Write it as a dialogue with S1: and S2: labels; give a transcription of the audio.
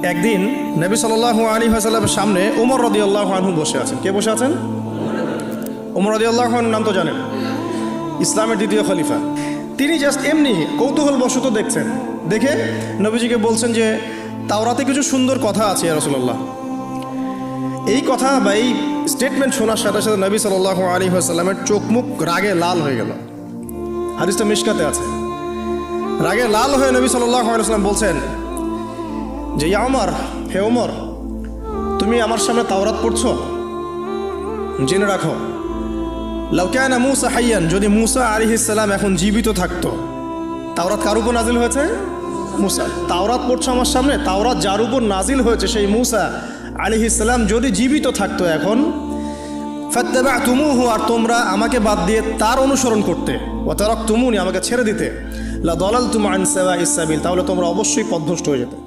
S1: একদিন নবী সাল্লাল্লাহু আলাইহি ওয়াসাল্লামের সামনে ওমর রাদিয়াল্লাহু আনহু বসে আছেন। কে বসে আছেন? ওমর রাদিয়াল্লাহু আনহুর নাম তো জানেন, ইসলামের দ্বিতীয় খলিফা। তিনি জাস্ট এমনি কৌতূহলবশত দেখছেন, দেখে নবীজিকে বলছেন যে তাওরাতে কিছু সুন্দর কথা আছে ইয়া রাসূলুল্লাহ। এই কথা বা এই স্টেটমেন্ট শোনার সাথে সাথে নবী সাল্লাল্লাহু আলাইহি ওয়াসাল্লামের চোখ মুখ রাগে লাল হয়ে গেল। হাদিসটা মিশকাতে আছে। রাগে লাল হয়ে নবী সাল্লাল্লাহু আলাইহি ওয়াসাল্লাম বলছেন যে ইয়া ওমর, হে ওমর, তুমি আমার সামনে তাওরাত পড়ছো? জেনে রাখো, লাউ কানা মূসা হাইয়ান, যদি মূসা আলাইহিস সালাম এখন জীবিত থাকতো। তাওরাত কার উপর নাজিল হয়েছে? মূসা। তাওরাত পড়ছো আমার সামনে, তাওরাত যার উপর নাজিল হয়েছে সেই মূসা আলাইহিস সালাম যদি জীবিত থাকতো এখন, ফাত্তাবা'তুমুহু, আর তোমরা আমাকে বাদ দিয়ে তার অনুসরণ করতে, ওয়া তারাকতুমুনি, আমাকে ছেড়ে দিতে, লা দালালতুম আন সাওয়াইস সাবিল, তাহলে তোমরা অবশ্যই পথভ্রষ্ট হয়ে যেতে।